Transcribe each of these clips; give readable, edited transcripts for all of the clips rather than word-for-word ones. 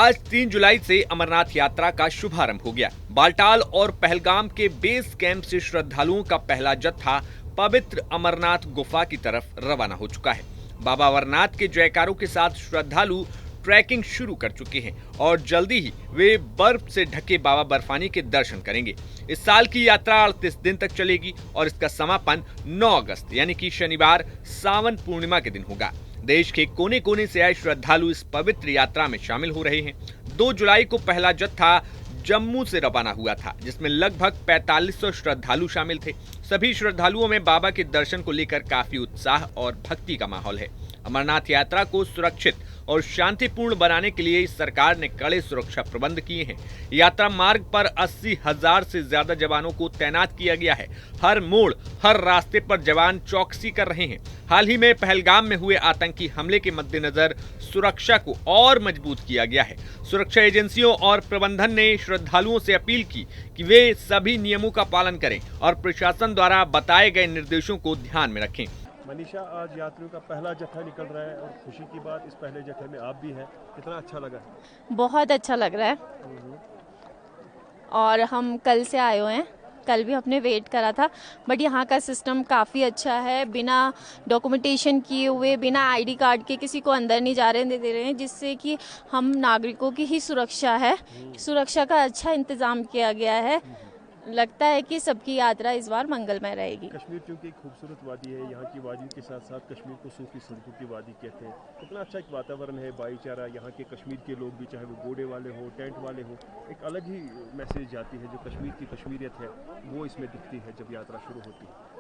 आज 3 जुलाई से अमरनाथ यात्रा का शुभारंभ हो गया। बालटाल और पहलगाम के बेस कैंप से श्रद्धालुओं का पहला जत्था पवित्र अमरनाथ गुफा की तरफ रवाना हो चुका है। बाबा अमरनाथ के जयकारों के साथ श्रद्धालु ट्रैकिंग शुरू कर चुके हैं और जल्दी ही वे बर्फ से ढके बाबा बर्फानी के दर्शन करेंगे। इस साल की यात्रा 38 दिन तक चलेगी और इसका समापन 9 अगस्त यानी कि शनिवार सावन पूर्णिमा के दिन होगा। देश के कोने कोने से आए श्रद्धालु इस पवित्र यात्रा में शामिल हो रहे हैं। 2 जुलाई को पहला जत्था जम्मू से रवाना हुआ था, जिसमें लगभग 4500 श्रद्धालु शामिल थे। सभी श्रद्धालुओं में बाबा के दर्शन को लेकर काफी उत्साह और भक्ति का माहौल है। अमरनाथ यात्रा को सुरक्षित और शांतिपूर्ण बनाने के लिए सरकार ने कड़े सुरक्षा प्रबंध किए हैं। यात्रा मार्ग पर 80,000 से ज्यादा जवानों को तैनात किया गया है। हर मोड़, हर रास्ते पर जवान चौकसी कर रहे हैं। हाल ही में पहलगाम में हुए आतंकी हमले के मद्देनजर सुरक्षा को और मजबूत किया गया है। सुरक्षा एजेंसियों और प्रबंधन ने श्रद्धालुओं से अपील की कि वे सभी नियमों का पालन करें और प्रशासन द्वारा बताए गए निर्देशों को ध्यान में रखें। मनीषा, आज यात्रियों का पहला जत्था निकल रहा है और खुशी की बात, इस पहले जत्थे में आप भी हैं। कितना अच्छा लगा? बहुत अच्छा लग रहा है। और हम कल से आए हुए हैं, कल भी हमने वेट करा था, बट यहाँ का सिस्टम काफ़ी अच्छा है। बिना डॉक्यूमेंटेशन किए हुए, बिना आईडी कार्ड के किसी को अंदर नहीं जा रहे दे रहे हैं, जिससे कि हम नागरिकों की ही सुरक्षा है। सुरक्षा का अच्छा इंतज़ाम किया गया है। लगता है कि सबकी यात्रा इस बार मंगलमय रहेगी। कश्मीर क्योंकि एक खूबसूरत वादी है, यहाँ की वादियों के साथ साथ कश्मीर को सूफी संतों की वादी कहते हैं। कितना अच्छा एक वातावरण है, भाईचारा। यहाँ के कश्मीर के लोग भी, चाहे वो घोड़े वाले हो, टेंट वाले हो, एक अलग ही मैसेज जाती है। जो कश्मीर की कश्मीरियत है वो इसमें दिखती है जब यात्रा शुरू होती है।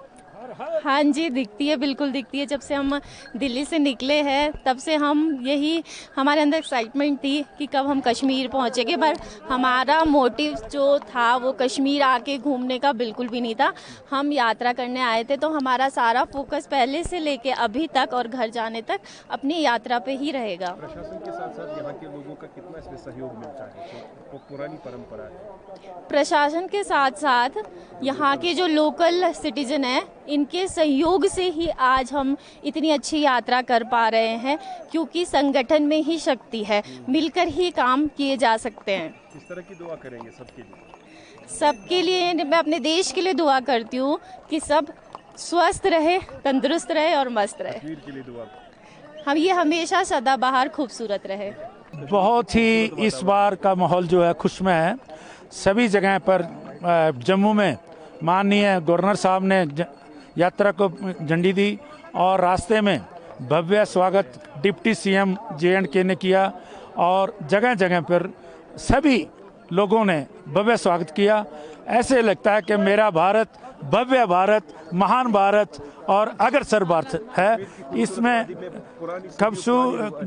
हाँ जी, दिखती है, बिल्कुल दिखती है। जब से हम दिल्ली से निकले हैं तब से हम यही, हमारे अंदर एक्साइटमेंट थी कि कब हम कश्मीर पहुँचेंगे, पर हमारा मोटिव जो था वो कश्मीर आके घूमने का बिल्कुल भी नहीं था। हम यात्रा करने आए थे, तो हमारा सारा फोकस पहले से लेके अभी तक और घर जाने तक अपनी यात्रा पे ही रहेगा। प्रशासन के साथ साथ यहाँ के लोगों का कितना इसमें सहयोग मिलता है? तो पुरानी परंपरा है। प्रशासन के साथ साथ यहाँ के जो लोकल सिटीजन हैं, इनके सहयोग से ही आज हम इतनी अच्छी यात्रा कर पा रहे हैं, क्योंकि संगठन में ही शक्ति है, मिलकर ही काम किए जा सकते हैं। किस तरह की दुआ करेंगे सबके लिए? सबके लिए मैं अपने देश के लिए दुआ करती हूँ कि सब स्वस्थ रहे, तंदुरुस्त रहे और मस्त रहे। कश्मीर के लिए दुआ। हम ये हमेशा सदाबहार खूबसूरत रहे। बहुत ही इस बार का माहौल जो है खुशमय है। सभी जगह पर जम्मू में माननीय गवर्नर साहब ने यात्रा को झंडी दी और रास्ते में भव्य स्वागत डिप्टी सीएम जे&के ने किया और जगह जगह पर सभी लोगों ने भव्य स्वागत किया। ऐसे लगता है कि मेरा भारत भव्य भारत, महान भारत और अग्रसर भारत है। इसमें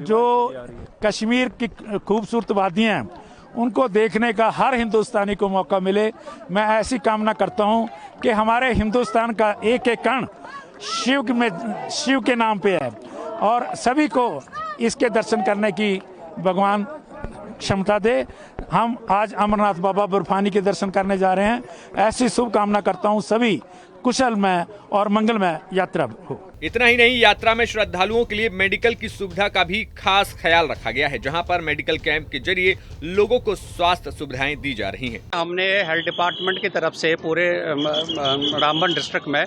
जो कश्मीर की खूबसूरत वादियाँ हैं उनको देखने का हर हिंदुस्तानी को मौका मिले। मैं ऐसी कामना करता हूँ कि हमारे हिंदुस्तान का एक एक कण शिव के नाम पे है और सभी को इसके दर्शन करने की भगवान क्षमता दे। हम आज अमरनाथ बाबा बर्फानी के दर्शन करने जा रहे हैं। ऐसी शुभकामना करता हूँ सभी कुशलमय और मंगलमय यात्रा हो। इतना ही नहीं, यात्रा में श्रद्धालुओं के लिए मेडिकल की सुविधा का भी खास ख्याल रखा गया है, जहां पर मेडिकल कैंप के जरिए लोगों को स्वास्थ्य सुविधाएं दी जा रही हैं। हमने हेल्थ डिपार्टमेंट की तरफ से पूरे रामबन डिस्ट्रिक्ट में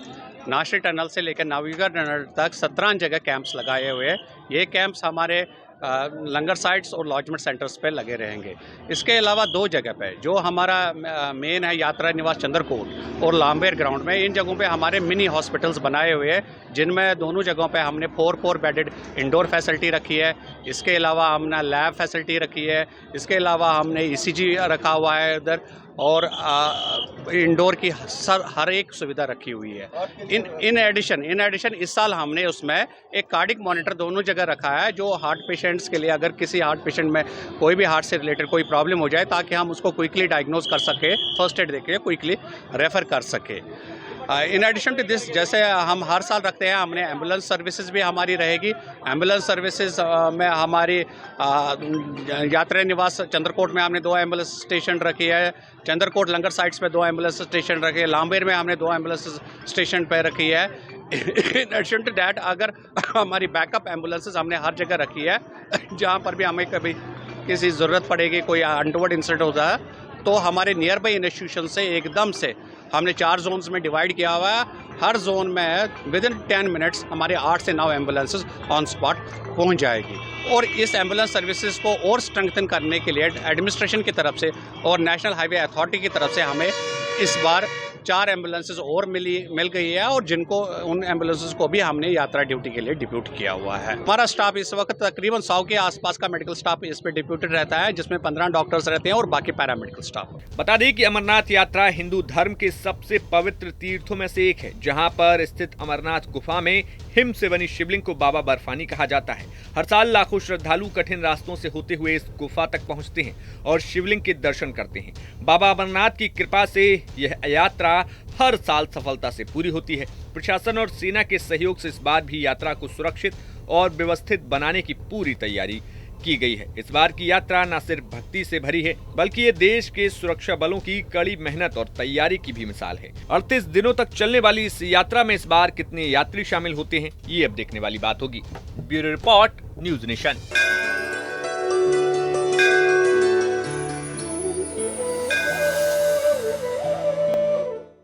नाशी टनल से लेकर नाविगा टनल तक 17 जगह कैंप्स लगाए हुए हैं। ये कैंप्स हमारे लंगर साइट्स और लॉजमेंट सेंटर्स पे लगे रहेंगे। इसके अलावा 2 जगह पे जो हमारा मेन है यात्रा निवास चंद्रकोट और लांबेर ग्राउंड में, इन जगहों पे हमारे मिनी हॉस्पिटल्स बनाए हुए हैं, जिनमें दोनों जगहों पे हमने 4 बेडेड इंडोर फैसिलिटी रखी है। इसके अलावा हमने लैब फैसिलिटी रखी है। इसके अलावा हमने ECG रखा हुआ है उधर और इंडोर की हर एक सुविधा रखी हुई है। इन एडिशन इस साल हमने उसमें एक कार्डिक मॉनिटर दोनों जगह रखा है, जो हार्ट पेशेंट्स के लिए, अगर किसी हार्ट पेशेंट में कोई भी हार्ट से रिलेटेड कोई प्रॉब्लम हो जाए, ताकि हम उसको क्विकली डायग्नोज कर सके, फर्स्ट एड देके क्विकली रेफर कर सके। इन एडिशन टू दिस, जैसे हम हर साल रखते हैं, हमने एम्बुलेंस सर्विसेज भी हमारी रहेगी। एम्बुलेंस सर्विसेज में हमारी यात्रा निवास चंद्रकोट में हमने 2 एम्बुलेंस स्टेशन रखी है। चंद्रकोट लंगर साइट्स पे 2 एम्बुलेंस स्टेशन रखे हैं। लांबेर में हमने 2 एम्बुलेंस स्टेशन पे रखी है। इन एडिशन टू दैट, अगर हमारी बैकअप एम्बुलेंसेज हमने हर जगह रखी है, जहाँ पर भी हमें कभी किसी ज़रूरत पड़ेगी, कोई अनटोवर्ड इंसिडेंट होता है, तो हमारे नियर बाई इंस्टीट्यूशन से एकदम से हमने 4 जोन्स में डिवाइड किया हुआ है। हर जोन में विद इन 10 मिनट्स हमारे 8 से 9 एम्बुलेंसेज ऑन स्पॉट पहुंच जाएगी। और इस एम्बुलेंस सर्विसेज को और स्ट्रेंथन करने के लिए एडमिनिस्ट्रेशन की तरफ से और नेशनल हाईवे अथॉरिटी की तरफ से हमें इस बार 4 एम्बुलेंसेज और मिल गई है, और जिनको उन एम्बुलेंसेज को भी हमने यात्रा ड्यूटी के लिए डिप्यूट किया हुआ है। हमारा स्टाफ इस वक्त तकरीबन 100 के आसपास का मेडिकल स्टाफ इस पे डिप्यूटेड रहता है, जिसमें 15 डॉक्टर्स रहते हैं और बाकी पैरामेडिकल स्टाफ। बता दें कि अमरनाथ यात्रा हिंदू धर्म के सबसे पवित्र तीर्थों में से एक है, जहां पर स्थित अमरनाथ गुफा में हिम से बनी शिवलिंग को बाबा बर्फानी कहा जाता है। हर साल लाखों श्रद्धालु कठिन रास्तों से होते हुए इस गुफा तक पहुंचते हैं और शिवलिंग के दर्शन करते हैं। बाबा अमरनाथ की कृपा से यह यात्रा हर साल सफलता से पूरी होती है। प्रशासन और सेना के सहयोग से इस बार भी यात्रा को सुरक्षित और व्यवस्थित बनाने की पूरी तैयारी की गई है। इस बार की यात्रा न सिर्फ भक्ति से भरी है, बल्कि ये देश के सुरक्षा बलों की कड़ी मेहनत और तैयारी की भी मिसाल है। 38 दिनों तक चलने वाली इस यात्रा में इस बार कितने यात्री शामिल होते हैं, ये अब देखने वाली बात होगी। Bureau report, news nation.